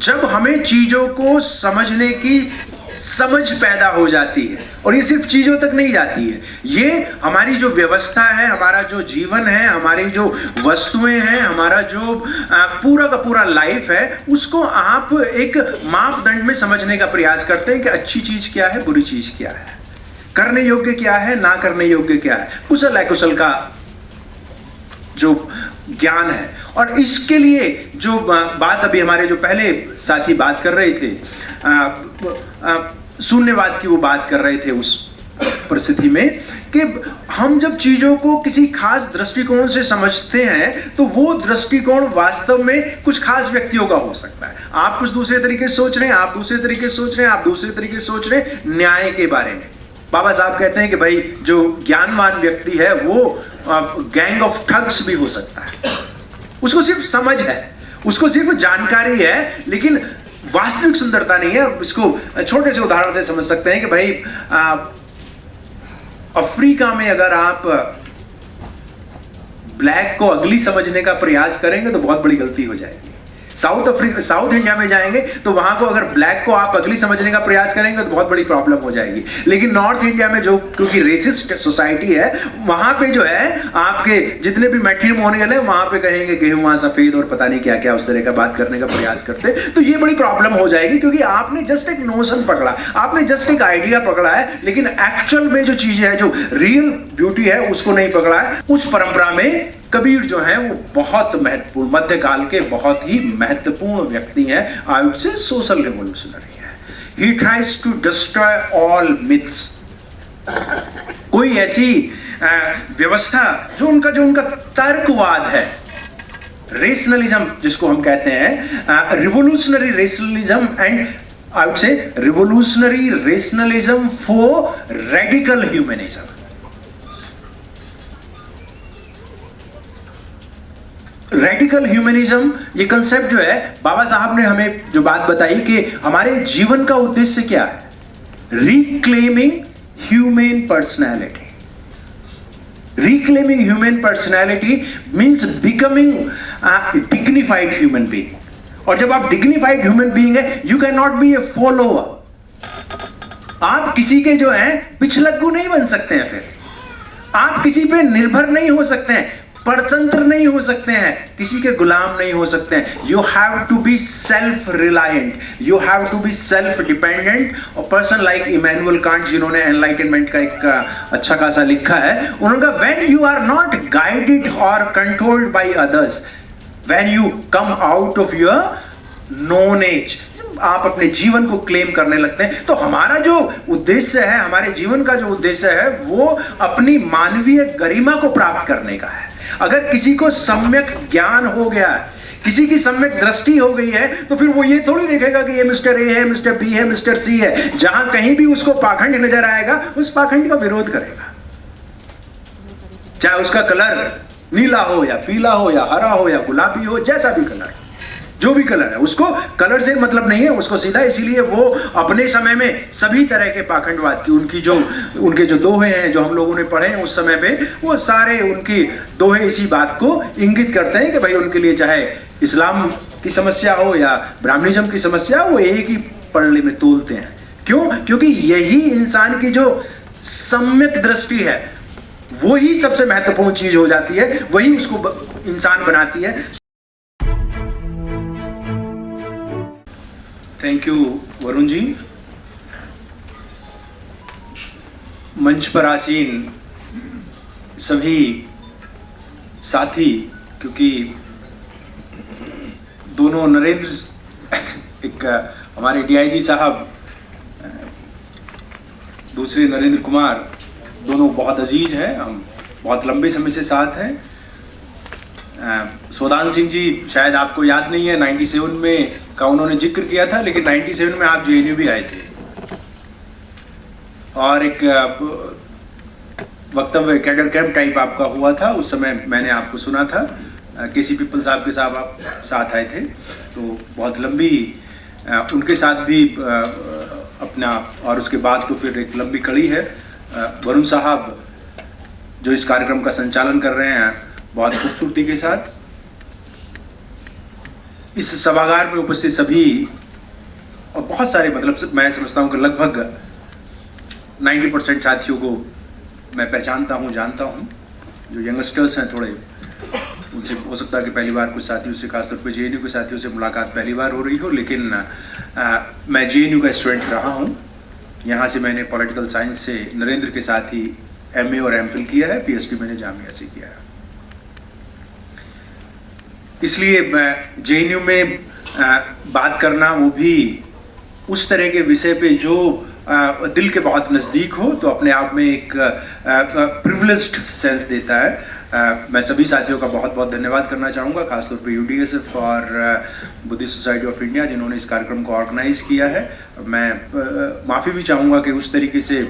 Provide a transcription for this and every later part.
जब हमें चीजों को समझने की समझ पैदा हो जाती है, और ये सिर्फ चीजों तक नहीं जाती है, ये हमारी जो व्यवस्था है, हमारा जो जीवन है, हमारी जो वस्तुएं हैं, हमारा जो पूरा का पूरा लाइफ है, उसको आप एक मापदंड में समझने का प्रयास करते हैं कि अच्छी चीज क्या है, बुरी चीज क्या है, करने योग्य क्या है, ना करने योग्य क्या है, कुशल अकुशल का जो ज्ञान है। और इसके लिए जो बात अभी हमारे जो पहले साथी बात कर रहे थे, शून्यवाद की वो बात कर रहे थे उस परिस्थिति में कि हम जब चीजों को किसी खास दृष्टिकोण से समझते हैं तो वो दृष्टिकोण वास्तव में कुछ खास व्यक्तियों का हो सकता है। आप कुछ दूसरे तरीके से सोच रहे हैं, आप दूसरे तरीके से सोच रहे हैं, आप दूसरे तरीके से सोच रहे हैं न्याय के बारे में। बाबा साहब कहते हैं कि भाई जो ज्ञानवान व्यक्ति है वो गैंग ऑफ ठग्स भी हो सकता है, उसको सिर्फ समझ है, उसको सिर्फ जानकारी है, लेकिन वास्तविक सुंदरता नहीं है। इसको छोटे से उदाहरण से समझ सकते हैं कि भाई अफ्रीका में अगर आप ब्लैक को अगली समझने का प्रयास करेंगे तो बहुत बड़ी गलती हो जाएगी। साउथ इंडिया में जाएंगे तो वहां को अगर ब्लैक को आप अगली समझने का प्रयास करेंगे तो बहुत बड़ी प्रॉब्लम हो जाएगी। लेकिन नॉर्थ इंडिया में जो क्योंकि रेसिस्ट सोसाइटी है, वहां पे जो है आपके जितने भी मैट्रिमोनियल है वहां पे कहेंगे गेहूं सफेद और पता नहीं क्या क्या उस तरह का बात करने का प्रयास करते, तो ये बड़ी प्रॉब्लम हो जाएगी क्योंकि आपने जस्ट एक नोशन पकड़ा, आपने जस्ट एक आइडिया पकड़ा है, लेकिन एक्चुअल में जो चीज है, जो रियल ब्यूटी है, उसको नहीं पकड़ा है। उस परंपरा में कबीर जो है वो बहुत महत्वपूर्ण, मध्यकाल के बहुत ही महत्वपूर्ण व्यक्ति हैं। I would say social revolutionary है। He tries to destroy all myths. कोई ऐसी व्यवस्था जो उनका तर्कवाद है, रेशनलिज्म जिसको हम कहते हैं, revolutionary rationalism, and I would से revolutionary rationalism for radical humanism. Radical humanism, ये कंसेप्ट जो है, बाबा साहब ने हमें जो बात बताई कि हमारे जीवन का उद्देश्य क्या है, reclaiming human personality. Reclaiming human personality means becoming dignified human being. और जब आप डिग्निफाइड ह्यूमन बीइंग है, you can not be A follower. आप किसी के जो है पिछलग्गू नहीं बन सकते हैं, फिर आप किसी पे निर्भर नहीं हो सकते हैं, परतंत्र नहीं हो सकते हैं, किसी के गुलाम नहीं हो सकते हैं। You have to be self reliant, you have to be self dependent. और पर्सन लाइक इमैनुअल कांट, जिन्होंने एनलाइटनमेंट का एक अच्छा खासा लिखा है, उन्होंने कहा when you are not guided और controlled by others, when you come out of your nonage, आप अपने जीवन को क्लेम करने लगते हैं। तो हमारा जो उद्देश्य है, हमारे जीवन का जो उद्देश्य है, वो अपनी मानवीय गरिमा को प्राप्त करने का है। अगर किसी को सम्यक ज्ञान हो गया है, किसी की सम्यक दृष्टि हो गई है, तो फिर वो ये थोड़ी देखेगा कि ये मिस्टर ए है, मिस्टर बी है, मिस्टर सी है। जहां कहीं भी उसको पाखंड नजर आएगा, उस पाखंड का विरोध करेगा, चाहे उसका कलर नीला हो या पीला हो या हरा हो या गुलाबी हो, जैसा भी कलर, जो भी कलर है, उसको कलर से मतलब नहीं है, उसको सीधा। इसीलिए वो अपने समय में सभी तरह के पाखंडवाद की उनके जो दोहे हैं जो हम लोगों ने पढ़े हैं उस समय पे, वो सारे उनकी दोहे इसी बात को इंगित करते हैं कि भाई उनके लिए चाहे इस्लाम की समस्या हो या ब्राह्मणिज्म की समस्या, वो एक ही पल्ले में तोलते हैं। क्यों? क्योंकि यही इंसान की जो सम्यक दृष्टि है, वही सबसे महत्वपूर्ण चीज हो जाती है, वही उसको इंसान बनाती है। Thank you Varun ji. मंच पर आसीन सभी साथी, क्योंकि दोनों नरेंद्र, एक हमारे डीआईजी साहब, दूसरे नरेंद्र कुमार, दोनों बहुत अजीज हैं, हम बहुत लंबे समय से साथ हैं। सोदान सिंह जी, शायद आपको याद नहीं है, 97 में का उन्होंने जिक्र किया था, लेकिन 97 में आप जेएनयू भी आए थे और एक वक्तव्य कैडर कैंप टाइप आपका हुआ था। उस समय मैंने आपको सुना था, केसी पीपल साहब के साथ आप साथ आए थे, तो बहुत लंबी उनके साथ भी अपना, और उसके बाद तो फिर एक लंबी कड़ी है। वरुण साहब जो इस कार्यक्रम का संचालन कर रहे हैं बहुत खूबसूरती के साथ। इस सभागार में उपस्थित सभी और बहुत सारे, मतलब मैं समझता हूँ कि लगभग 90% साथियों को मैं पहचानता हूँ, जानता हूँ। जो यंगस्टर्स हैं थोड़े, उनसे हो सकता है कि पहली बार कुछ साथियों से, खासतौर पे जेएनयू के साथियों से मुलाकात पहली बार हो रही हो, लेकिन मैं जेएनयू का स्टूडेंट रहा हूँ। यहाँ से मैंने पॉलिटिकल साइंस से नरेंद्र के साथ ही एमए और एमफिल किया है, पीएचडी मैंने जामिया से किया है। इसलिए जेएनयू में बात करना, वो भी उस तरह के विषय पे जो दिल के बहुत नज़दीक हो, तो अपने आप में एक प्रिविलेज्ड सेंस देता है। मैं सभी साथियों का बहुत बहुत धन्यवाद करना चाहूँगा, खासतौर पे यूडीएसएफ और बुद्धिस्ट सोसाइटी ऑफ इंडिया जिन्होंने इस कार्यक्रम को ऑर्गेनाइज़ किया है। मैं माफ़ी भी चाहूँगा कि उस तरीके से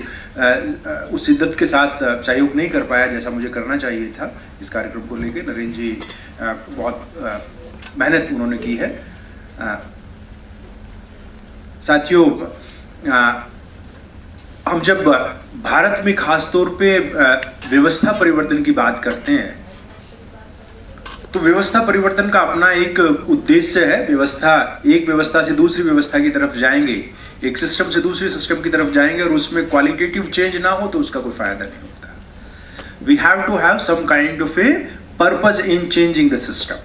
उस शिद्दत के साथ सहयोग नहीं कर पाया जैसा मुझे करना चाहिए था इस कार्यक्रम को लेकर। नरेंद्र जी बहुत मेहनत उन्होंने की है। साथियों, हम जब भारत में खास तौर पे व्यवस्था परिवर्तन की बात करते हैं, तो व्यवस्था परिवर्तन का अपना एक उद्देश्य है। एक व्यवस्था से दूसरी व्यवस्था की तरफ जाएंगे, एक सिस्टम से दूसरे सिस्टम की तरफ जाएंगे, और उसमें क्वालिटेटिव चेंज ना हो तो उसका कोई फायदा नहीं होता। We have to have some kind of a purpose in changing the system,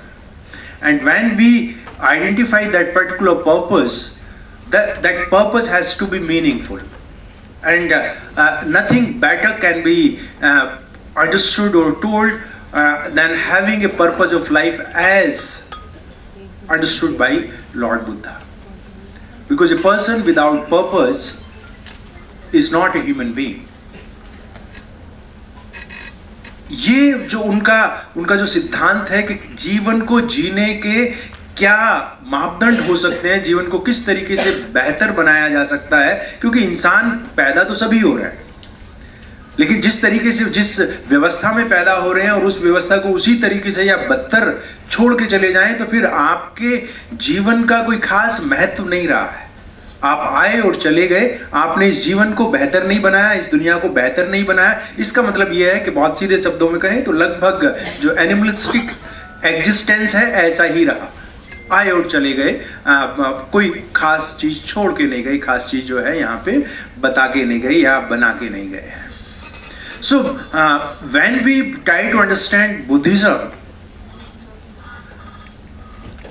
and when we identify that particular purpose, that purpose has to be meaningful, and nothing better can be understood or told than having a purpose of life as understood by Lord Buddha, because a person without purpose is not a human being. ये जो उनका जो सिद्धांत है कि जीवन को जीने के क्या मापदंड हो सकते हैं, जीवन को किस तरीके से बेहतर बनाया जा सकता है, क्योंकि इंसान पैदा तो सभी हो रहे हैं, लेकिन जिस तरीके से, जिस व्यवस्था में पैदा हो रहे हैं और उस व्यवस्था को उसी तरीके से या बदतर छोड़ के चले जाएं, तो फिर आपके जीवन का कोई खास महत्व नहीं रहा है। आप आए और चले गए, आपने इस जीवन को बेहतर नहीं बनाया, इस दुनिया को बेहतर नहीं बनाया। इसका मतलब यह है कि बहुत सीधे शब्दों में कहें तो लगभग जो एनिमलिस्टिक एग्जिस्टेंस है ऐसा ही रहा। आए और चले गए, कोई खास चीज छोड़ के नहीं गए, खास चीज जो है यहाँ पे बता के नहीं गए या बना के नहीं गए। So when we try to understand Buddhism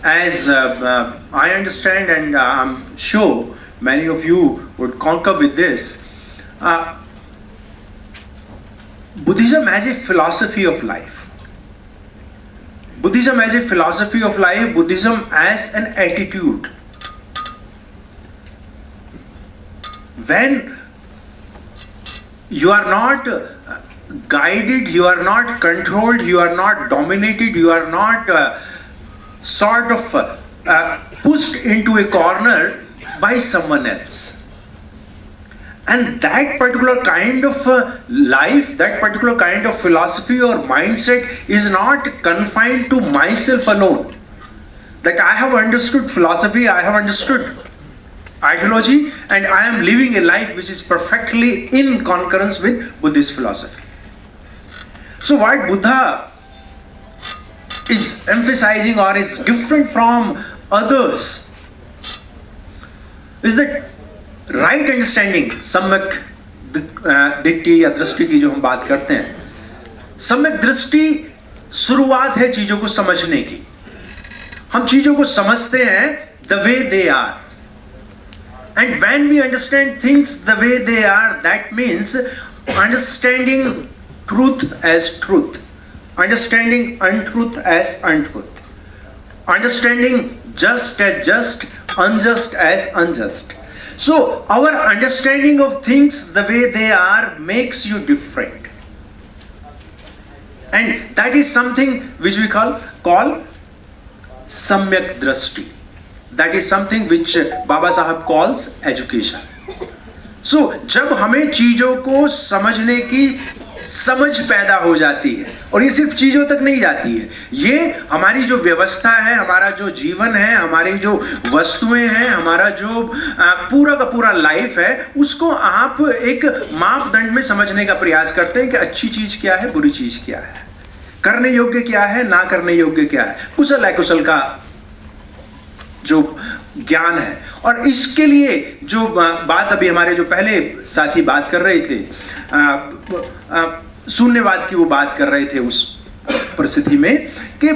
as I understand, and I'm sure many of you would concur with this, Buddhism as a philosophy of life. Buddhism as a philosophy of life, Buddhism as an attitude. When you are not guided, you are not controlled, you are not dominated, you are not sort of pushed into a corner by someone else. And that particular kind of life, that particular kind of philosophy or mindset is not confined to myself alone. That I have understood philosophy, I have understood ideology, and I am living a life which is perfectly in concurrence with Buddhist philosophy. So what Buddha is emphasizing or is different from others is that right understanding, सम्यक दृष्टि या दृष्टि की जो हम बात करते हैं, सम्यक दृष्टि शुरुआत है चीजों को समझने की। हम चीजों को समझते हैं the way they are, and when we understand things the way they are, that means understanding truth as truth, understanding untruth as untruth, understanding just as just, unjust as unjust. So our understanding of things the way they are makes you different, and that is something which we call samyak drashti. That is something which Baba Sahab calls education. So जब हमें चीजों को समझने की समझ पैदा हो जाती है, और ये सिर्फ चीजों तक नहीं जाती है, ये हमारी जो व्यवस्था है, हमारा जो जीवन है, हमारी जो वस्तुएं हैं, हमारा जो पूरा का पूरा लाइफ है, उसको आप एक मापदंड में समझने का प्रयास करते हैं कि अच्छी चीज क्या है, बुरी चीज क्या है, करने योग्य क्या है, ना करने योग्य क्या है, कुशल अकुशल का जो ज्ञान है। और इसके लिए जो बात अभी हमारे जो पहले साथी बात कर रहे थे, शून्यवाद की वो बात कर रहे थे उस परिस्थिति में कि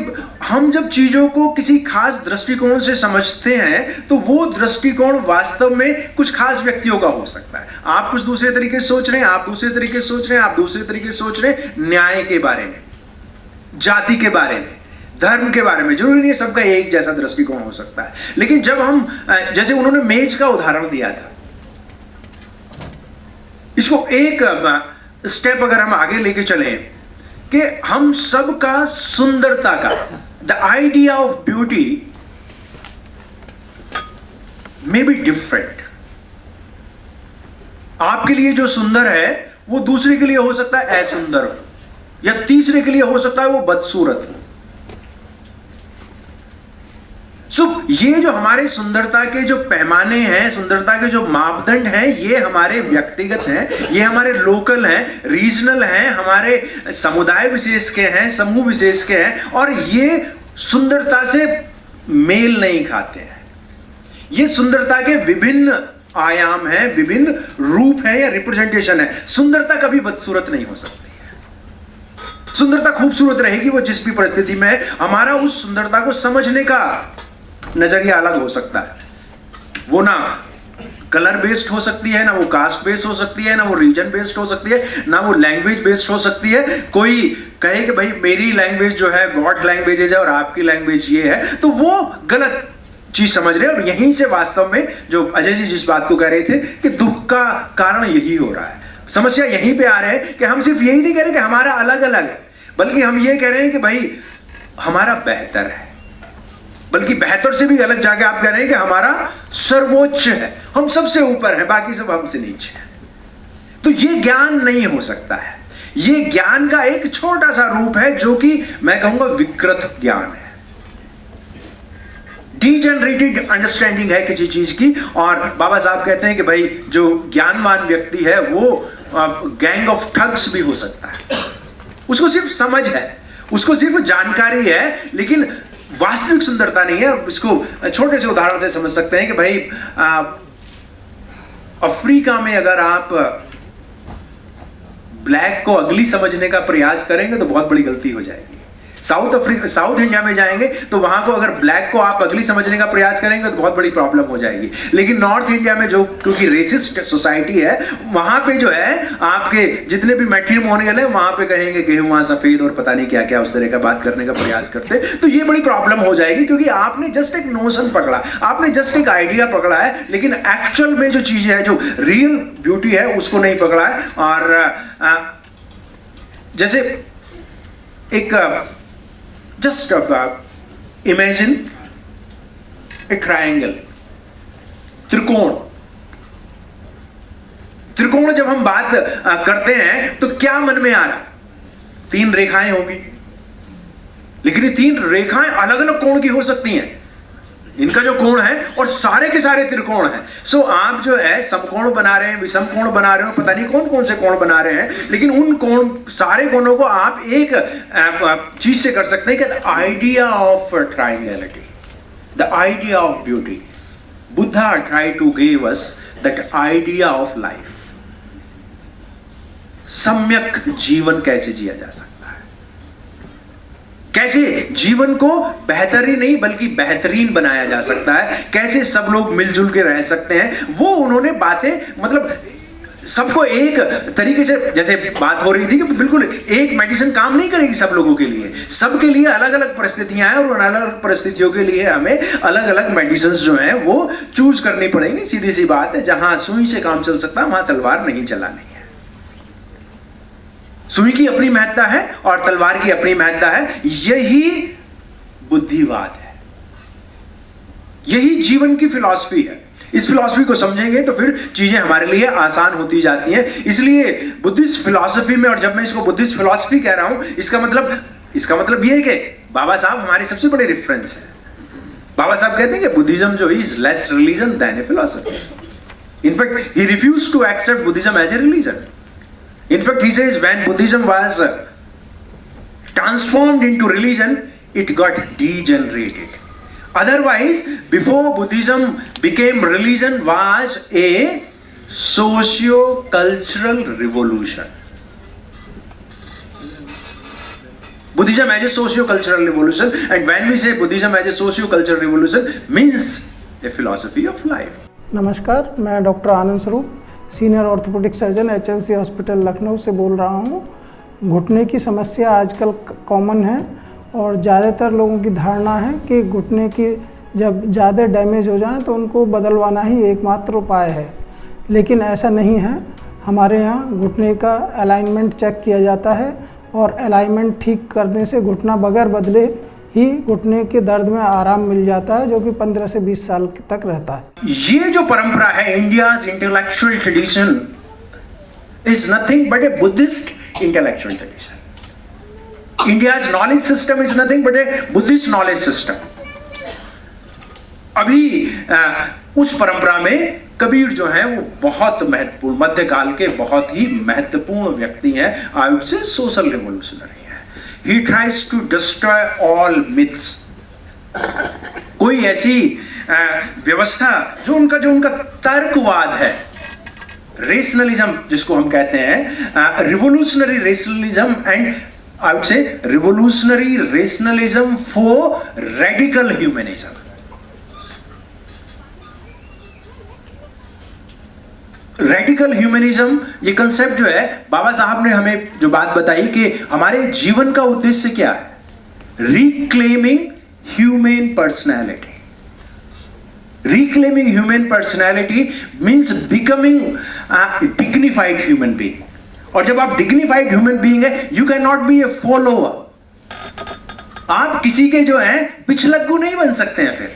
हम जब चीजों को किसी खास दृष्टिकोण से समझते हैं तो वो दृष्टिकोण वास्तव में कुछ खास व्यक्तियों का हो सकता है। आप कुछ दूसरे तरीके से सोच रहे हैं, आप दूसरे तरीके से सोच रहे हैं, आप दूसरे तरीके से सोच रहे हैं, न्याय के बारे में, जाति के बारे में, धर्म के बारे में। जरूरी नहीं सबका एक जैसा दृष्टिकोण हो सकता है। लेकिन जब हम, जैसे उन्होंने मेज का उदाहरण दिया था, इसको एक स्टेप अगर हम आगे लेके चले कि हम सबका सुंदरता का, the idea of beauty may be different. आपके लिए जो सुंदर है वो दूसरे के लिए हो सकता है असुंदर हो, या तीसरे के लिए हो सकता है वो बदसूरत हो। ये जो हमारे सुंदरता के जो पैमाने हैं, सुंदरता के जो मापदंड हैं, ये हमारे व्यक्तिगत हैं, ये हमारे लोकल हैं, रीजनल हैं, हमारे समुदाय विशेष के हैं, समूह विशेष के हैं, और ये सुंदरता से मेल नहीं खाते हैं। ये सुंदरता के विभिन्न आयाम हैं, विभिन्न रूप हैं या रिप्रेजेंटेशन है। सुंदरता कभी बदसूरत नहीं हो सकती है। सुंदरता खूबसूरत रहेगी वो जिस भी परिस्थिति में है। हमारा उस सुंदरता को समझने का नजरिया अलग हो सकता है। वो ना कलर बेस्ड हो सकती है, ना वो कास्ट बेस्ड हो सकती है, ना वो रीजन बेस्ड हो सकती है, ना वो लैंग्वेज बेस्ड हो सकती है। कोई कहे कि भाई मेरी लैंग्वेज जो है गॉड लैंग्वेज है और आपकी लैंग्वेज ये है, तो वो गलत चीज समझ रहे हैं। और यहीं से वास्तव में जो अजय जी जिस बात को कह रहे थे कि दुख का कारण यही हो रहा है, समस्या यहीं पे आ रहे हैं कि हम सिर्फ यही नहीं कह रहे कि हमारा अलग अलग है, बल्कि हम ये कह रहे हैं कि भाई हमारा बेहतर है, बल्कि बेहतर से भी अलग जाके आप कह रहे हैं कि हमारा सर्वोच्च है, हम सबसे ऊपर है, बाकी सब हमसे नीचे है। तो ये ज्ञान नहीं हो सकता है। ये ज्ञान का एक छोटा सा रूप है जो कि मैं कहूंगा विकृत ज्ञान है, डीजेनरेटेड अंडरस्टैंडिंग है किसी चीज की। और बाबा साहब कहते हैं कि भाई जो ज्ञानवान व्यक्ति है वो गैंग ऑफ ठग्स भी हो सकता है। उसको सिर्फ समझ है, उसको सिर्फ जानकारी है, लेकिन वास्तविक सुंदरता नहीं है। इसको छोटे से उदाहरण से समझ सकते हैं कि भाई अफ्रीका में अगर आप ब्लैक को अगली समझने का प्रयास करेंगे तो बहुत बड़ी गलती हो जाएगी। साउथ इंडिया में जाएंगे तो वहां को अगर ब्लैक को आप अगली समझने का प्रयास करेंगे तो बहुत बड़ी प्रॉब्लम हो जाएगी। लेकिन नॉर्थ इंडिया में जो क्योंकि रेसिस्ट सोसाइटी है, वहां पे जो है आपके जितने भी मैट्रिमोनियल है वहां पे कहेंगे गेहूं सफेद और पता नहीं क्या क्या उस तरह का बात करने का प्रयास करते, तो ये बड़ी प्रॉब्लम हो जाएगी। क्योंकि आपने जस्ट एक नोशन पकड़ा, आपने जस्ट एक आइडिया पकड़ा है, लेकिन एक्चुअल में जो चीजें है, जो रियल ब्यूटी है, उसको नहीं पकड़ा है। और जैसे एक just imagine a triangle, त्रिकोण। त्रिकोण जब हम बात करते हैं तो क्या मन में आ रहा? 3 रेखाएं होंगी, लेकिन ये 3 रेखाएं अलग अलग कोण की हो सकती हैं। इनका जो कोण है और सारे के सारे त्रिकोण हैं। सो आप जो है समकोण बना रहे हैं, विषम कोण बना रहे हो, पता नहीं कौन कौन से कोण बना रहे हैं, लेकिन उन कोण सारे कोणों को आप एक चीज से कर सकते हैं कि idea of triangularity, the idea of beauty. Buddha try to give us that idea of life. सम्यक जीवन कैसे जिया जा सकता है, कैसे जीवन को बेहतर ही नहीं बल्कि बेहतरीन बनाया जा सकता है, कैसे सब लोग मिलजुल के रह सकते हैं, वो उन्होंने बातें, मतलब सबको एक तरीके से, जैसे बात हो रही थी कि बिल्कुल एक मेडिसिन काम नहीं करेगी सब लोगों के लिए, सबके लिए अलग अलग परिस्थितियां हैं और उन अलग अलग परिस्थितियों के लिए हमें अलग अलग मेडिसिन जो हैं वो चूज करनी पड़ेंगी। सीधी सी बात है, जहां सुई से काम चल सकता है वहां तलवार नहीं चलानी है। सुई की अपनी महत्ता है और तलवार की अपनी महत्ता है। यही बुद्धिवाद है, यही जीवन की फिलॉसफी है। इस फिलॉसफी को समझेंगे तो फिर चीजें हमारे लिए आसान होती जाती हैं। इसलिए बुद्धिस्ट फिलॉसफी में, और जब मैं इसको बुद्धिस्ट फिलॉसफी कह रहा हूं, इसका मतलब ये है कि बाबा साहब हमारे सबसे बड़े रेफरेंस हैं। बाबा साहब कहते हैं कि बुद्धिज्म जो is less religion than a philosophy. In fact he refuse to accept Buddhism as a religion. In fact, he says when Buddhism was transformed into religion, it got degenerated. Otherwise, before Buddhism became religion, was a socio-cultural revolution. Buddhism as a socio-cultural revolution, and when we say Buddhism as a socio-cultural revolution, means a philosophy of life. नमस्कार, मैं doctor आनंद स्वरूप, senior orthopaedic surgeon HNC hospital Lucknow से बोल रहा हूँ। घुटने की समस्या आजकल कॉमन है और ज़्यादातर लोगों की धारणा है कि घुटने की जब ज़्यादा डैमेज हो जाए तो उनको बदलवाना ही एकमात्र उपाय है, लेकिन ऐसा नहीं है। हमारे यहाँ घुटने का अलाइनमेंट चेक किया जाता है और अलाइनमेंट ठीक करने से घुटना बगैर बदले ही घुटने के दर्द में आराम मिल जाता है, जो कि 15 से 20 साल तक रहता है। ये जो परंपरा है, India's intellectual tradition is nothing but A Buddhist intellectual tradition. India's knowledge system is nothing but A Buddhist knowledge system. अभी उस परंपरा में कबीर जो है वो बहुत महत्वपूर्ण, मध्यकाल के बहुत ही महत्वपूर्ण व्यक्ति हैं। I would say social revolutionary है। He tries to destroy all myths. कोई ऐसी व्यवस्था जो उनका तर्कवाद है, रेशनलिज्म जिसको हम कहते हैं, revolutionary rationalism, and I would से revolutionary rationalism for radical humanism. Radical humanism, ये कंसेप्ट जो है, बाबा साहब ने हमें जो बात बताई कि हमारे जीवन का उद्देश्य क्या है, reclaiming human personality. Reclaiming human personality means becoming dignified human being. और जब आप डिग्निफाइड ह्यूमन बीइंग है, you can not be A follower. आप किसी के जो है पिछलग्गू नहीं बन सकते हैं। फिर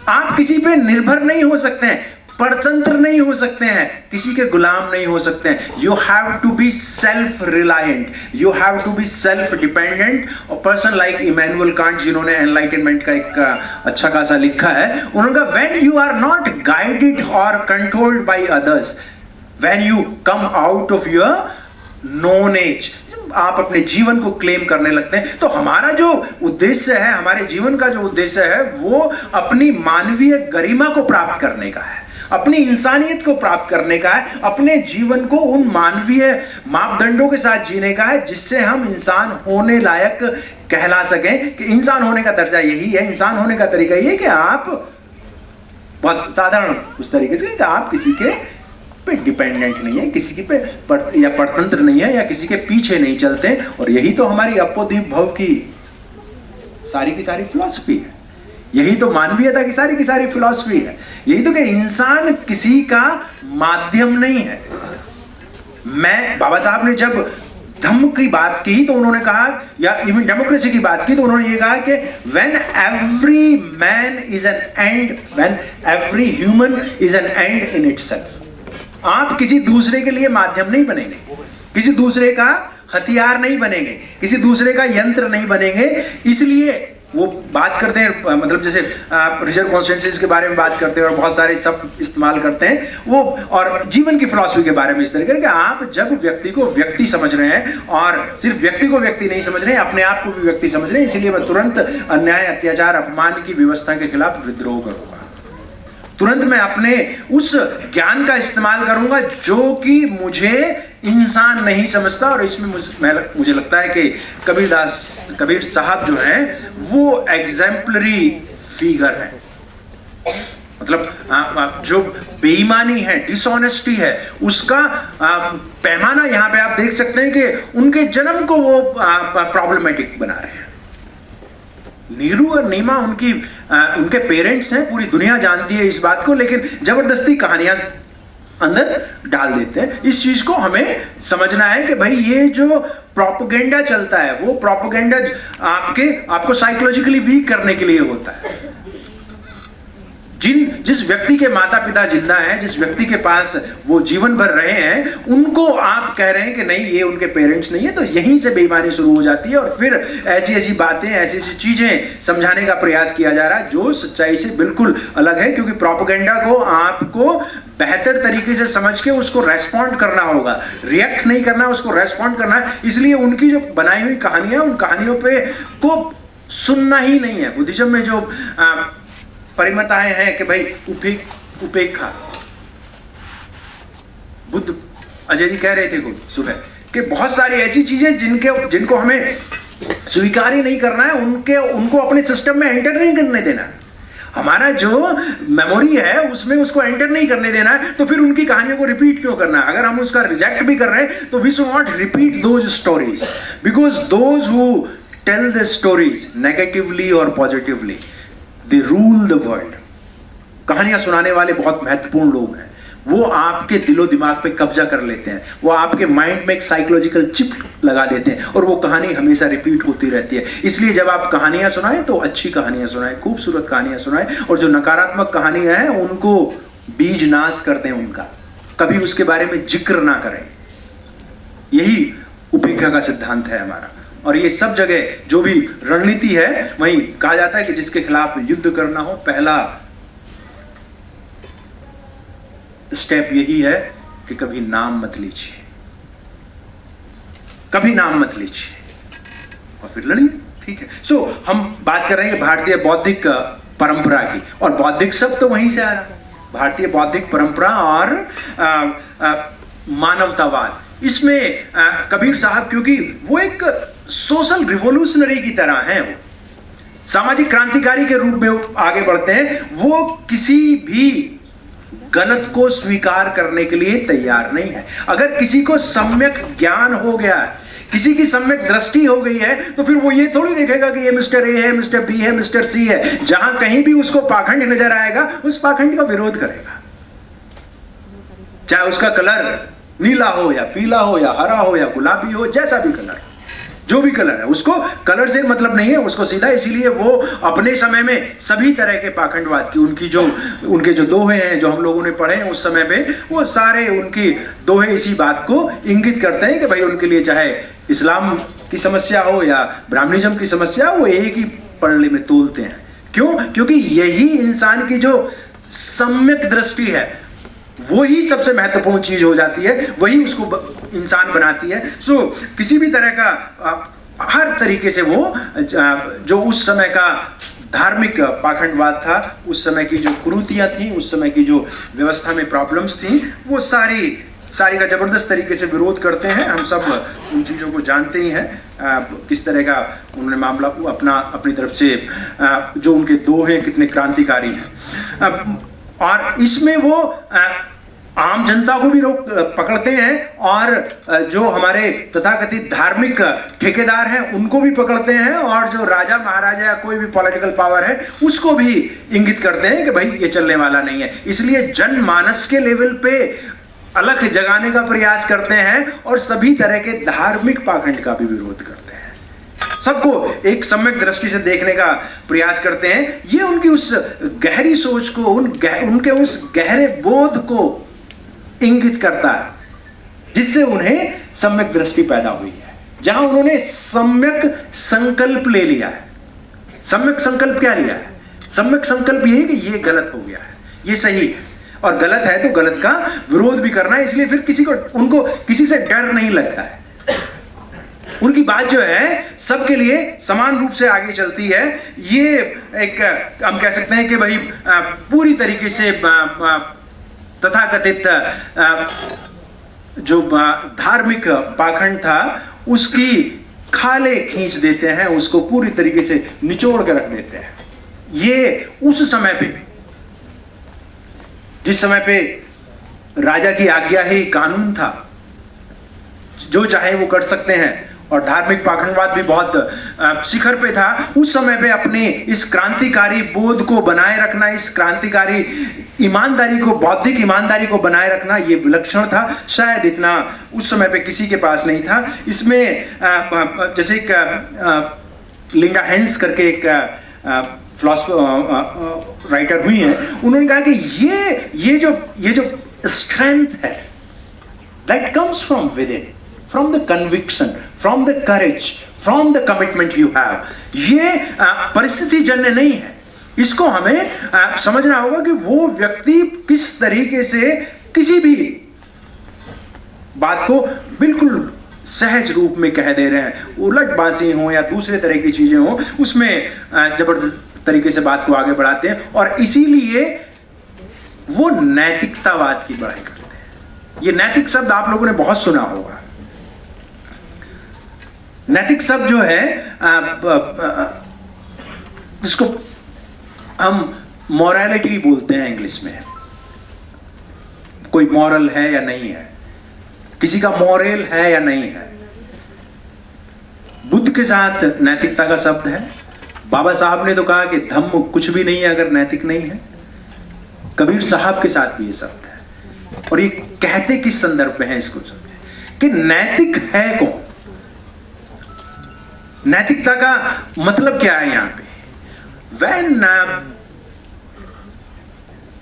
आप किसी पे निर्भर नहीं हो सकते हैं, परतंत्र नहीं हो सकते हैं, किसी के गुलाम नहीं हो सकते हैं। You have to be self reliant, you have to be self dependent. और पर्सन लाइक इमैनुअल कांट, जिन्होंने एनलाइटनमेंट का एक अच्छा खासा लिखा है, उन्होंने कहा when you are not guided और controlled by others, when you come out of your knowledge, आप अपने जीवन को क्लेम करने लगते हैं। तो हमारा जो उद्देश्य है, हमारे जीवन का जो उद्देश्य है, वो अपनी मानवीय गरिमा को प्राप्त करने का है, अपनी इंसानियत को प्राप्त करने का है, अपने जीवन को उन मानवीय मापदंडों के साथ जीने का है जिससे हम इंसान होने लायक कहला सकें। कि इंसान होने का दर्जा यही है, इंसान होने का तरीका ये है कि आप बहुत साधारण उस तरीके से कि आप किसी के पे डिपेंडेंट नहीं है, किसी के पे या परतंत्र नहीं है, या किसी के पीछे नहीं चलते। और यही तो हमारी अपोदीप भव की सारी फिलॉसफी है, यही तो मानवीयता की सारी फिलॉसफी है। यही तो कि इंसान किसी का माध्यम नहीं है। बाबा साहब ने जब धम्म की बात की तो उन्होंने कहा, या इवन डेमोक्रेसी की बात की तो उन्होंने ये कहा कि when every man is an and, when every human is an and in itself. आप किसी दूसरे के लिए माध्यम नहीं बनेंगे, किसी दूसरे का हथियार नहीं बनेंगे, किसी दूसरे का यंत्र नहीं बनेंगे। इसलिए वो बात करते हैं, मतलब जैसे रिजर्व कॉन्स्टिट्यूंसीज के बारे में बात करते हैं और बहुत सारे सब इस्तेमाल करते हैं वो, और जीवन की फिलॉसफी के बारे में इस तरीके कि आप जब व्यक्ति को व्यक्ति समझ रहे हैं, और सिर्फ व्यक्ति को व्यक्ति नहीं समझ रहे हैं, अपने आप को भी व्यक्ति समझ रहे हैं, इसीलिए मैं तुरंत अन्याय, अत्याचार, अपमान की व्यवस्था के खिलाफ विद्रोह करूंगा। तुरंत मैं अपने उस ज्ञान का इस्तेमाल करूंगा जो कि मुझे इंसान नहीं समझता। और इसमें मुझे लगता है कि कबीर साहब जो हैं वो एग्जाम्पलरी फिगर है। मतलब जो बेईमानी है, डिसऑनेस्टी है, उसका पैमाना यहां पे आप देख सकते हैं कि उनके जन्म को वो प्रॉब्लमेटिक बना रहे हैं। नीरू और नीमा उनके पेरेंट्स हैं, पूरी दुनिया जानती है इस बात को, लेकिन जबरदस्ती कहानियां अंदर डाल देते हैं। इस चीज को हमें समझना है कि भाई ये जो प्रोपेगेंडा चलता है, वो प्रोपेगेंडा आपको साइकोलॉजिकली वीक करने के लिए होता है। जिस व्यक्ति के माता पिता जिंदा हैं, जिस व्यक्ति के पास वो जीवन भर रहे हैं, उनको आप कह रहे हैं कि नहीं ये उनके पेरेंट्स नहीं है, तो यहीं से बेईमानी शुरू हो जाती है। और फिर ऐसी ऐसी बातें, ऐसी ऐसी चीजें समझाने का प्रयास किया जा रहा है जो सच्चाई से बिल्कुल अलग है, क्योंकि प्रोपेगेंडा को आपको बेहतर तरीके से समझ के उसको रेस्पॉन्ड करना होगा, रिएक्ट नहीं करना, उसको रेस्पॉन्ड करना है। इसलिए उनकी जो बनाई हुई कहानियां, उन कहानियों पे को सुनना ही नहीं है। बुद्धिज्म में जो परिमताएं हैं कि भाई उपेक्षा, बुद्ध अजय जी कह रहे थे कुछ सुबह कि बहुत सारी ऐसी चीजें जिनको हमें स्वीकार ही नहीं करना है, उनको अपने सिस्टम में एंटर नहीं करने देना। हमारा जो मेमोरी है उसमें उसको एंटर नहीं करने देना है, तो फिर उनकी कहानियों को रिपीट क्यों करना है? अगर हम उसका रिजेक्ट भी कर रहे हैं तो we should not repeat those stories, because those who tell the stories negatively और positively they rule the world. कहानियां सुनाने वाले बहुत महत्वपूर्ण लोग हैं, वो आपके दिलो दिमाग पे कब्जा कर लेते हैं, वो आपके माइंड में एक साइकोलॉजिकल चिप लगा देते हैं और वो कहानी हमेशा रिपीट होती रहती है। इसलिए जब आप कहानियां सुनाएं तो अच्छी कहानियां सुनाएं, खूबसूरत कहानियां सुनाएं, और जो नकारात्मक कहानियां हैं उनको बीज नाश कर दें, उनका कभी उसके बारे में जिक्र ना करें। यही उपेक्षा का सिद्धांत है हमारा। और ये सब जगह जो भी रणनीति है, वहीं कहा जाता है कि जिसके खिलाफ युद्ध करना हो, पहला स्टेप यही है कि कभी नाम मत लीजिए, कभी नाम मत लीजिए और फिर लड़िए। ठीक है। सो हम बात कर रहे हैं भारतीय बौद्धिक परंपरा की, और बौद्धिक शब्द तो वहीं से आ रहा है, भारतीय बौद्धिक परंपरा और मानवतावाद। इसमें कबीर साहब, क्योंकि वो एक सोशल रिवोल्यूशनरी की तरह हैं, वो सामाजिक क्रांतिकारी के रूप में आगे बढ़ते हैं। वो किसी भी गलत को स्वीकार करने के लिए तैयार नहीं है। अगर किसी को सम्यक ज्ञान हो गया है, किसी की सम्यक दृष्टि हो गई है, तो फिर वो ये थोड़ी देखेगा कि ये मिस्टर ए है, मिस्टर बी है, मिस्टर सी है। जहां कहीं भी उसको पाखंड नजर आएगा, उस पाखंड का विरोध करेगा, चाहे उसका कलर नीला हो या पीला हो या हरा हो या गुलाबी हो, जैसा भी कलर, जो भी कलर है, उसको कलर से मतलब नहीं है, उसको सीधा। इसीलिए वो अपने समय में सभी तरह के पाखंडवाद की उनके जो दोहे हैं जो हम लोगों ने पढ़े हैं उस समय पे, वो सारे उनकी दोहे इसी बात को इंगित करते हैं कि भाई उनके लिए चाहे इस्लाम की समस्या हो या ब्राह्मणिज्म की समस्या, वो एक ही पलड़े में तोलते हैं। क्यों? क्योंकि यही इंसान की जो सम्यक दृष्टि है, वही सबसे महत्वपूर्ण चीज हो जाती है, वही उसको इंसान बनाती है। सो किसी भी तरह का हर तरीके से वो जो उस समय का धार्मिक पाखंडवाद था, उस समय की जो कुरीतियां थी, उस समय की जो व्यवस्था में प्रॉब्लम्स थी, वो सारी का जबरदस्त तरीके से विरोध करते हैं। हम सब उन चीज़ों को जानते ही हैं, किस तरह का उन्होंने मामला अपनी तरफ से जो उनके दोहे कितने क्रांतिकारी हैं। और इसमें वो आम जनता को भी पकड़ते हैं, और जो हमारे तथाकथित धार्मिक ठेकेदार हैं उनको भी पकड़ते हैं, और जो राजा महाराजा या कोई भी पॉलिटिकल पावर है उसको भी इंगित करते हैं कि भाई ये चलने वाला नहीं है। इसलिए जनमानस के लेवल पे अलग जगाने का प्रयास करते हैं और सभी तरह के धार्मिक पाखंड का भी विरोध करते हैं, सबको एक सम्यक दृष्टि से देखने का प्रयास करते हैं। ये उनकी उस गहरी सोच को, उनके उस गहरे बोध को इंगित करता है, जिससे उन्हें सम्यक दृष्टि पैदा हुई है, जहां उन्होंने सम्यक संकल्प ले लिया है। सम्यक संकल्प क्या लिया है? सम्यक संकल्प ये है कि ये गलत हो गया है, ये सही है, और गलत है तो गलत का विरोध भी करना है। इसलिए फिर उनको किसी से डर नहीं लगता है। उनकी बात जो है सबके लिए समान रूप से आगे चलती है। ये एक हम कह सकते हैं कि भाई पूरी तरीके से तथाकथित जो धार्मिक पाखंड था उसकी खाले खींच देते हैं, उसको पूरी तरीके से निचोड़ कर रख देते हैं। ये उस समय पे, जिस समय पे राजा की आज्ञा ही कानून था, जो चाहे वो कर सकते हैं, और धार्मिक पाखंडवाद भी बहुत शिखर पे था, उस समय पे अपने इस क्रांतिकारी बोध को बनाए रखना, इस क्रांतिकारी ईमानदारी को, बौद्धिक ईमानदारी को बनाए रखना, ये विलक्षण था। शायद इतना उस समय पे किसी के पास नहीं था। इसमें जैसे एक लिंडा हेंस करके एक फिलॉसफर राइटर हुई हैं, उन्होंने कहा कि ये जो स्ट्रेंथ है, that comes from with in, from the conviction, from the courage, from the commitment you have। ये परिस्थिति जन्य नहीं है। इसको हमें समझना होगा कि वो व्यक्ति किस तरीके से किसी भी बात को बिल्कुल सहज रूप में कह दे रहे हैं, उलटबाजी हो या दूसरे तरह की चीजें हो, उसमें जबरदस्त तरीके से बात को आगे बढ़ाते हैं और इसीलिए वो नैतिकतावाद की पढ़ाई करते हैं। ये नैतिक शब्द आप लोगों ने बहुत सुना होगा। नैतिक शब्द जो है जिसको हम मॉरलिटी बोलते हैं इंग्लिश में। कोई मॉरल है या नहीं है, किसी का मॉरल है या नहीं है। बुद्ध के साथ नैतिकता का शब्द है। बाबा साहब ने तो कहा कि धम्म कुछ भी नहीं है अगर नैतिक नहीं है। कबीर साहब के साथ भी ये शब्द है। और ये कहते किस संदर्भ में है, इसको समझें कि नैतिक है कौन। नैतिकता का मतलब क्या है यहां पे? When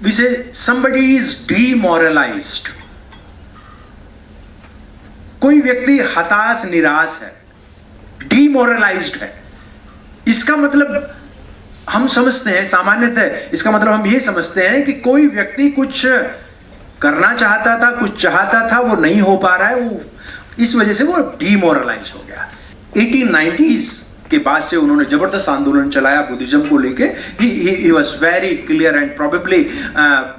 we say somebody is demoralized, कोई व्यक्ति हताश निराश है, demoralized है, इसका मतलब हम समझते हैं सामान्यतः, इसका मतलब हम ये समझते हैं कि कोई व्यक्ति कुछ करना चाहता था, कुछ चाहता था, वो नहीं हो पा रहा है, वो इस वजह से वो डीमोरलाइज हो गया। 1890s के बाद से उन्होंने जबरदस्त आंदोलन चलाया बुद्धिज्म को लेके। he was very clear and probably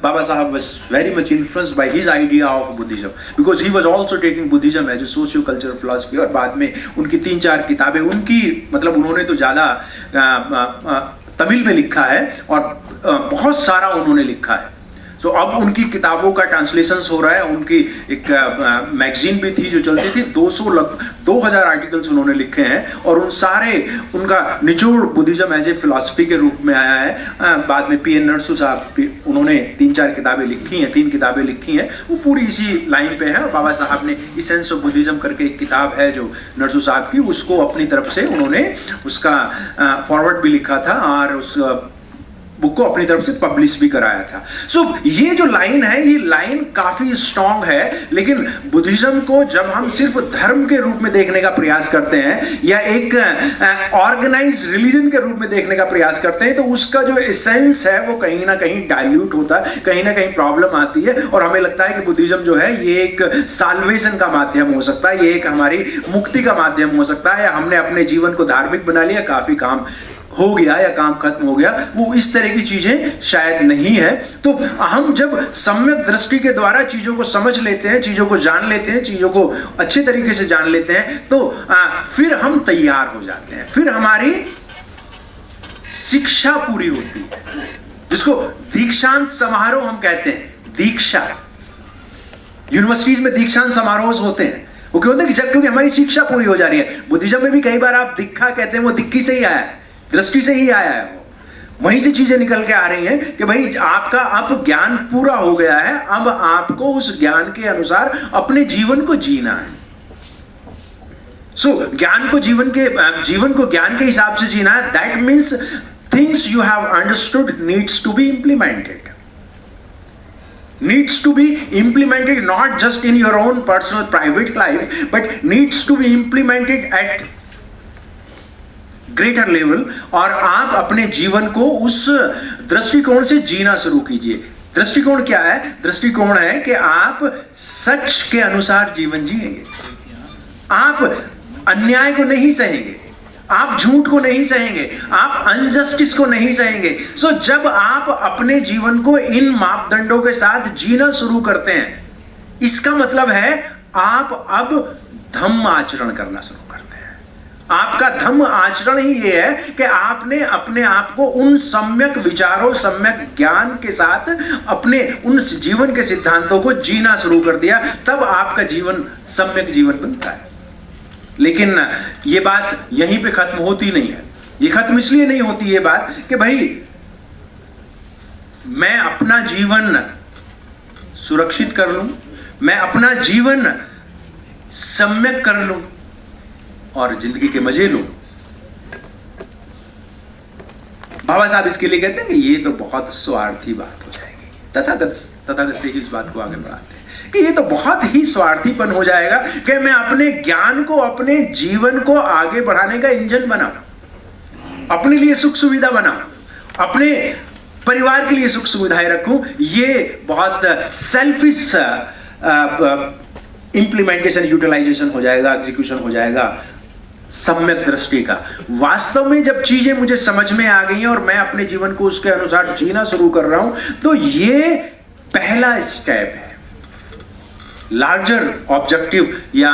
Baba Sahib was very much influenced by his idea of Buddhism because he was also taking Buddhism as a socio-cultural philosophy। और बाद में उनकी 3-4 किताबें, उनकी मतलब उन्होंने तो ज़्यादा तमिल में लिखा है और बहुत सारा उन्होंने लिखा है। तो अब उनकी किताबों का ट्रांसलेशन हो रहा है। उनकी एक मैगजीन भी थी जो चलती थी, 2000 आर्टिकल्स उन्होंने लिखे हैं और उन सारे उनका निचोड़ बुद्धिज्म एज ए फिलॉसफी के रूप में आया है। बाद में पीएन नरसू साहब उन्होंने 3-4 किताबें लिखी हैं, 3 किताबें लिखी हैं, वो पूरी इसी लाइन पे है। और बाबा साहब ने इसेंस ऑफ बुद्धिज्म करके एक किताब है जो नरसू साहब की, उसको अपनी तरफ से उन्होंने उसका फॉरवर्ड भी लिखा था और उस बुक को अपनी तरफ से पब्लिश भी कराया था। सो ये जो लाइन है, ये लाइन काफी स्ट्रांग है। लेकिन बुद्धिज्म को जब हम सिर्फ धर्म के रूप में देखने का प्रयास करते हैं या एक ऑर्गेनाइज्ड रिलीजन के रूप में देखने का प्रयास करते हैं, तो उसका जो एसेंस है वो कहीं ना कहीं डाइल्यूट होता है, कहीं ना कहीं प्रॉब्लम आती है। और हमें लगता है कि बुद्धिज्म जो है ये एक साल्वेशन का माध्यम हो सकता है, ये एक हमारी मुक्ति का माध्यम हो सकता है, या हमने अपने जीवन को धार्मिक बना लिया, काफी काम हो गया या काम खत्म हो गया। वो इस तरह की चीजें शायद नहीं है। तो हम जब सम्यक दृष्टि के द्वारा चीजों को समझ लेते हैं, चीजों को जान लेते हैं, चीजों को अच्छे तरीके से जान लेते हैं, तो फिर हम तैयार हो जाते हैं, फिर हमारी शिक्षा पूरी होती है, जिसको दीक्षांत समारोह हम कहते हैं। दीक्षा, यूनिवर्सिटीज में दीक्षांत समारोह होते हैं, वो क्यों होते हैं? क्योंकि हमारी शिक्षा पूरी हो जा रही है। बुद्धिज्म में भी कई बार आप दीक्षा कहते हैं, वो दिक्की से ही आया है, दृष्टि से ही आया है, वो वहीं से चीजें निकल के आ रही हैं कि भाई आपका अब ज्ञान पूरा हो गया है, अब आपको उस ज्ञान के अनुसार अपने जीवन को जीना है। सो ज्ञान को जीवन को ज्ञान के हिसाब से जीना है। That means things you have understood needs to be implemented, needs to be implemented not just in your own personal private life but needs to be implemented at greater level. और आप अपने जीवन को उस दृष्टिकोण से जीना शुरू कीजिए। दृष्टिकोण क्या है? दृष्टिकोण है कि आप सच के अनुसार जीवन जिएंगे, आप अन्याय को नहीं सहेंगे, आप झूठ को नहीं सहेंगे, आप अनजस्टिस को नहीं सहेंगे। सो जब आप अपने जीवन को इन मापदंडों के साथ जीना शुरू करते हैं, इसका मतलब है आप अब धम्म आचरण करना शुरू करते हैं। आपका धम्म आचरण ही ये है कि आपने अपने आप को उन सम्यक विचारों, सम्यक ज्ञान के साथ अपने उन जीवन के सिद्धांतों को जीना शुरू कर दिया, तब आपका जीवन सम्यक जीवन बनता है। लेकिन ये बात यहीं पे खत्म होती नहीं है। ये खत्म इसलिए नहीं होती ये बात कि भाई मैं अपना जीवन सुरक्षित कर लूं, मैं अपना जीवन सम्यक कर लूं और जिंदगी के मजे लूं। बाबा साहब इसके लिए कहते हैं कि ये तो बहुत स्वार्थी बात हो जाएगी। तथागत से इस बात को आगे बढ़ाते हैं कि ये तो बहुत ही स्वार्थीपन हो जाएगा कि मैं अपने ज्ञान को, अपने जीवन को आगे बढ़ाने का इंजन बनाऊं, अपने लिए सुख सुविधा बनाऊं, अपने परिवार के लिए सुख सुविधाएं रखूं। ये बहुत सेल्फिश इंप्लीमेंटेशन, यूटिलाइजेशन हो जाएगा, एग्जीक्यूशन हो जाएगा सम्यक दृष्टि का। वास्तव में जब चीजें मुझे समझ में आ गई हैं और मैं अपने जीवन को उसके अनुसार जीना शुरू कर रहा हूं, तो ये पहला स्टेप है। लार्जर ऑब्जेक्टिव या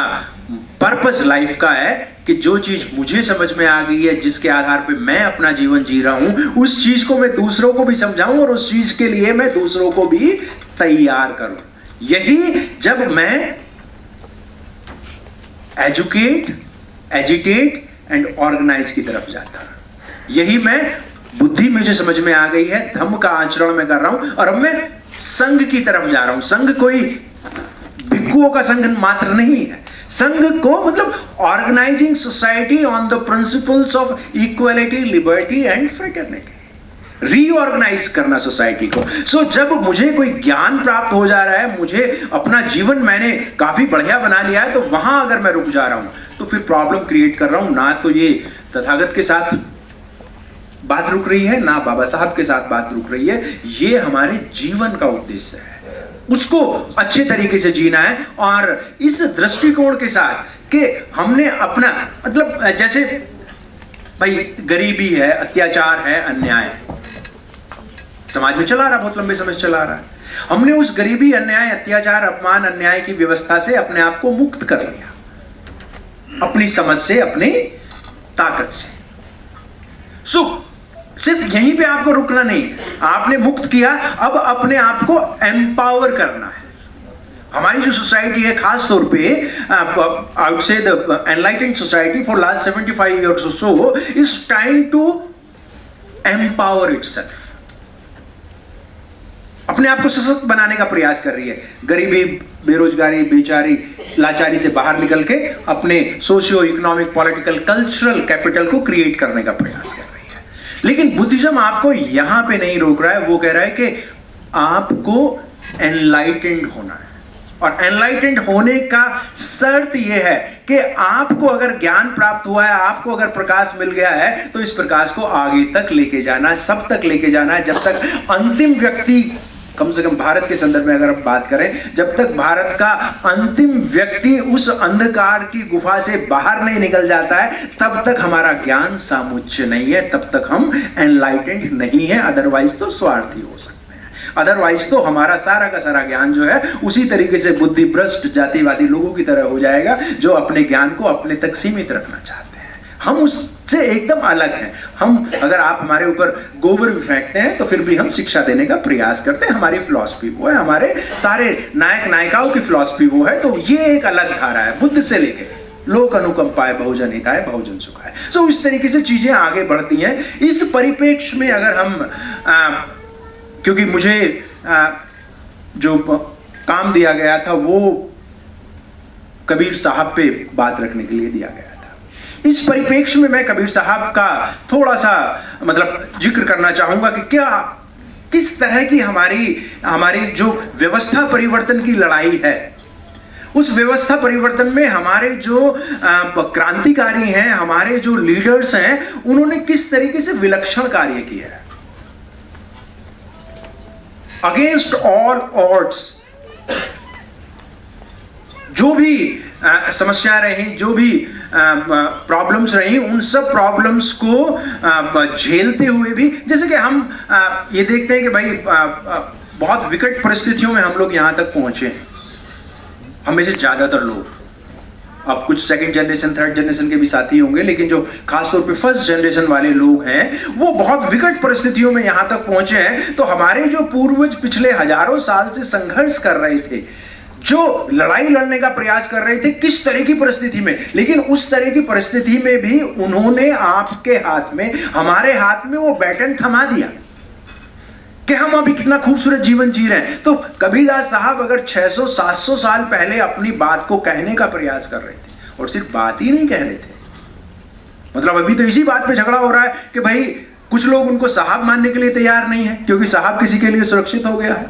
पर्पस लाइफ का है कि जो चीज मुझे समझ में आ गई है, जिसके आधार पे मैं अपना जीवन जी रहा हूं, उस चीज को मैं दूसरों को भी समझाऊं और उस चीज के लिए मैं दूसरों को भी तैयार करूं। यही जब मैं एजुकेट, एजिटेट एंड ऑर्गेनाइज की तरफ जाता हूं, यही मैं बुद्धि मुझे समझ में आ गई है, धम्म का आचरण मैं कर रहा हूं और अब मैं संघ की तरफ जा रहा हूं। संघ कोई भिक्षुओं का संघ मात्र नहीं है। संघ को मतलब organising society on the principles of equality, liberty and fraternity, reorganise करना सोसाइटी को। सो जब मुझे कोई ज्ञान प्राप्त हो जा रहा है, मुझे अपना जीवन मैंने काफी बढ़िया बना लिया है, तो वहां अगर मैं रुक जा रहा हूं तो फिर प्रॉब्लम क्रिएट कर रहा हूं। ना तो ये तथागत के साथ बात रुक रही है, ना बाबा साहब के साथ बात रुक रही है। ये हमारे जीवन का उद्देश्य है, उसको अच्छे तरीके से जीना है। और इस दृष्टिकोण के साथ कि हमने अपना मतलब जैसे भाई गरीबी है, अत्याचार है, अन्याय समाज में चला रहा, बहुत लंबे समय से चला रहा है। हमने उस गरीबी, अन्याय, अत्याचार, अपमान, अन्याय की व्यवस्था से अपने आप को मुक्त कर लिया, अपनी समझ से, अपनी ताकत से। सिर्फ यहीं पे आपको रुकना नहीं है, आपने मुक्त किया, अब अपने आप को एम्पावर करना है। हमारी जो सोसाइटी है, खास तौर पे आई वुड से the enlightened society for last 75 years or so is trying to empower itself, अपने आप को सशक्त बनाने का प्रयास कर रही है। गरीबी, बेरोजगारी, बेचारी, लाचारी से बाहर निकल के अपने socio economic, political, cultural capital को क्रिएट करने का प्रयास कर रही है। लेकिन बुद्धिज्म आपको यहां पे नहीं रोक रहा है, वो कह रहा है कि आपको एनलाइटेंड होना है। और एनलाइटेंड होने का शर्त यह है कि आपको अगर ज्ञान प्राप्त हुआ है, आपको अगर प्रकाश मिल गया है, तो इस प्रकाश को आगे तक लेके जाना है, सब तक लेके जाना है, जब तक अंतिम व्यक्ति, कम से कम भारत के संदर्भ में अगर हम बात करें, जब तक भारत का अंतिम व्यक्ति उस अंधकार की गुफा से बाहर नहीं निकल जाता है, तब तक हमारा ज्ञान सामुच्य नहीं है, तब तक हम एनलाइटेंड नहीं है। अदरवाइज तो स्वार्थी हो सकते हैं, अदरवाइज तो हमारा सारा का सारा ज्ञान जो है उसी तरीके से बुद्धि भ्रष्ट जातिवादी लोगों की तरह हो जाएगा, जो अपने ज्ञान को अपने तक सीमित रखना चाहते हैं। हम उससे एकदम अलग हैं। हम, अगर आप हमारे ऊपर गोबर भी फेंकते हैं तो फिर भी हम शिक्षा देने का प्रयास करते हैं। हमारी फिलॉसफी वो है, हमारे सारे नायक नायिकाओं की फिलॉसफी वो है। तो ये एक अलग धारा है, बुद्ध से लेके लोक अनुकंपाय, बहुजन हिताय, बहुजन सुखाय। सो इस तरीके से चीजें आगे बढ़ती हैं। इस परिप्रेक्ष्य में अगर हम क्योंकि मुझे जो काम दिया गया था वो कबीर साहब पे बात रखने के लिए दिया गया था। इस परिप्रेक्ष्य में मैं कबीर साहब का थोड़ा सा मतलब जिक्र करना चाहूंगा कि क्या, किस तरह की हमारी जो व्यवस्था परिवर्तन की लड़ाई है, उस व्यवस्था परिवर्तन में हमारे जो क्रांतिकारी हैं, हमारे जो लीडर्स हैं, उन्होंने किस तरीके से विलक्षण कार्य किया है। अगेंस्ट ऑल ऑड्स जो भी समस्या रही, जो भी प्रॉब्लम्स रही, उन सब प्रॉब्लम्स को झेलते हुए भी, जैसे कि हम ये देखते हैं कि भाई बहुत विकट परिस्थितियों में हम लोग यहां तक पहुंचे हैं। हमें से ज्यादातर लोग, अब कुछ सेकंड जनरेशन, थर्ड जनरेशन के भी साथी होंगे, लेकिन जो खासतौर पे फर्स्ट जनरेशन वाले लोग हैं, वो बहुत विकट परिस्थितियों में यहां तक पहुंचे हैं। तो हमारे जो पूर्वज पिछले हजारों साल से संघर्ष कर रहे थे, जो लड़ाई लड़ने का प्रयास कर रहे थे, किस तरह की परिस्थिति में, लेकिन उस तरह की परिस्थिति में भी उन्होंने आपके हाथ में, हमारे हाथ में वो बैटन थमा दिया कि हम अभी कितना खूबसूरत जीवन जी रहे हैं। तो कबीरदास साहब अगर 600-700 साल पहले अपनी बात को कहने का प्रयास कर रहे थे, और सिर्फ बात ही नहीं कह रहे थे, मतलब अभी तो इसी बात पे झगड़ा हो रहा है कि भाई कुछ लोग उनको साहब मानने के लिए तैयार नहीं है, क्योंकि साहब किसी के लिए सुरक्षित हो गया है।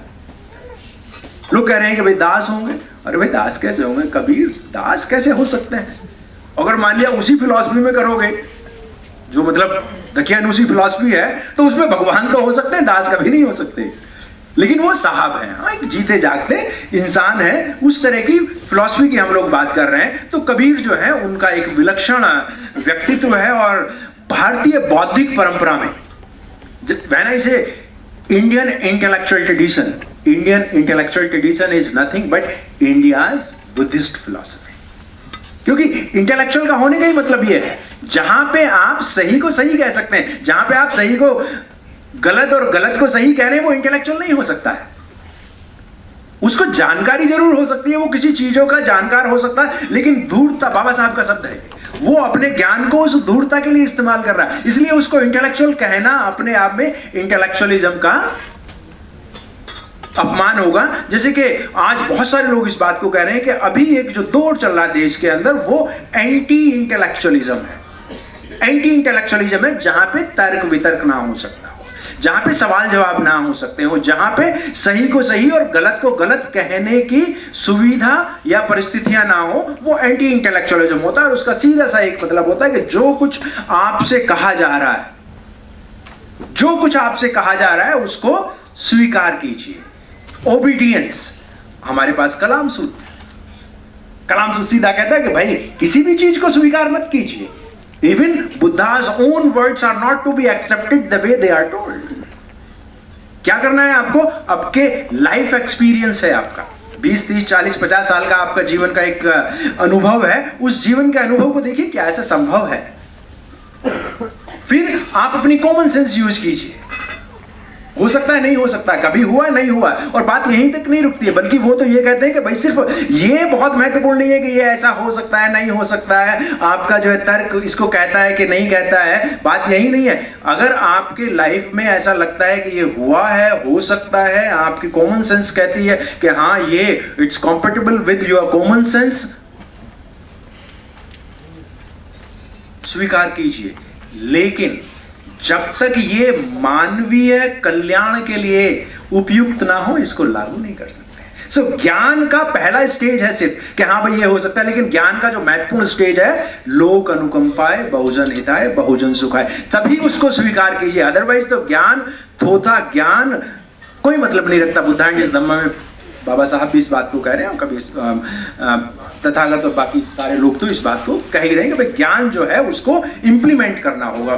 लोग कह रहे हैं कि भाई दास होंगे। अरे भाई दास कैसे होंगे? कबीर दास कैसे हो सकते हैं? अगर मान लिया उसी फिलॉसफी में करोगे, जो मतलब दकियानूसी फिलॉसफी है, तो उसमें भगवान तो हो सकते हैं, दास कभी नहीं हो सकते। लेकिन वो साहब हैं, हाँ, एक जीते जागते इंसान है। उस तरह की फिलॉसफी की हम लोग बात कर रहे हैं। तो कबीर जो है उनका एक विलक्षण व्यक्तित्व है और भारतीय बौद्धिक परंपरा में, व्हेन आई से Indian intellectual tradition is nothing but India's Buddhist philosophy. क्योंकि इंटेलेक्चुअल का होने का ही मतलब ये है जहां पे आप सही को सही कह सकते हैं, जहां पे आप सही को गलत और गलत को सही कह रहे हैं, वो इंटेलेक्चुअल नहीं हो सकता है। उसको जानकारी जरूर हो सकती है, वो किसी चीजों का जानकार हो सकता है, लेकिन धूर्तता, बाबा साहब का शब्द है, वो अपने ज्ञान को उस धूर्तता के लिए इस्तेमाल कर रहा है, इसलिए उसको इंटेलेक्चुअल कहना अपने आप में इंटेलेक्चुअलिज्म का अपमान होगा। जैसे कि आज बहुत सारे लोग इस बात को कह रहे हैं कि अभी एक जो दौर चल रहा है देश के अंदर, वो एंटी इंटेलेक्चुअलिज्म है। एंटी इंटेलेक्चुअलिज्म है जहां पे तर्क वितर्क ना हो सकता हो, जहां पे सवाल जवाब ना हो सकते हो, जहां पे सही को सही और गलत को गलत कहने की सुविधा या परिस्थितियां ना हो, वो एंटी इंटेलेक्चुअलिज्म होता है। और उसका सीधा सा एक मतलब होता है कि जो कुछ आपसे कहा जा रहा है, जो कुछ आपसे कहा जा रहा है उसको स्वीकार कीजिए। ओबीडियंस। हमारे पास कलाम सूत्र सीधा कहता है कि भाई किसी भी चीज को स्वीकार मत कीजिए। Even Buddha's own words are not to be accepted the way they are told. क्या करना है आपको? आपके लाइफ एक्सपीरियंस है आपका 20, 30, 40, 50 साल का आपका जीवन का एक अनुभव है। उस जीवन के अनुभव को देखिए क्या ऐसा संभव है, फिर आप अपनी कॉमन सेंस यूज कीजिए। हो सकता है, नहीं हो सकता है, कभी हुआ नहीं हुआ। और बात यहीं तक नहीं रुकती है, बल्कि वो तो ये कहते हैं कि भाई सिर्फ ये बहुत महत्वपूर्ण नहीं है कि ये ऐसा हो सकता है, नहीं हो सकता है, आपका जो है तर्क इसको कहता है कि नहीं कहता है। बात यही नहीं है। अगर आपके लाइफ में ऐसा लगता है कि ये हुआ है, हो सकता है, आपकी कॉमन सेंस कहती है कि हाँ ये it's compatible with your common sense, स्वीकार कीजिए। लेकिन जब तक ये मानवीय कल्याण के लिए उपयुक्त ना हो, इसको लागू नहीं कर सकते। सो ज्ञान का पहला स्टेज है सिर्फ कि हाँ भाई ये हो सकता है, लेकिन ज्ञान का जो महत्वपूर्ण स्टेज है, लोक अनुकंपाय बहुजन हिताय बहुजन सुखाय, तभी उसको स्वीकार कीजिए। अदरवाइज तो ज्ञान थोथा ज्ञान कोई मतलब नहीं रखता। बुद्धांग इस धम्म में बाबा साहब भी इस बात को कह रहे हैं, कभी तथागत और बाकी सारे लोग तो इस बात को कह ही रहे हैं कि भाई ज्ञान जो है उसको इंप्लीमेंट करना होगा।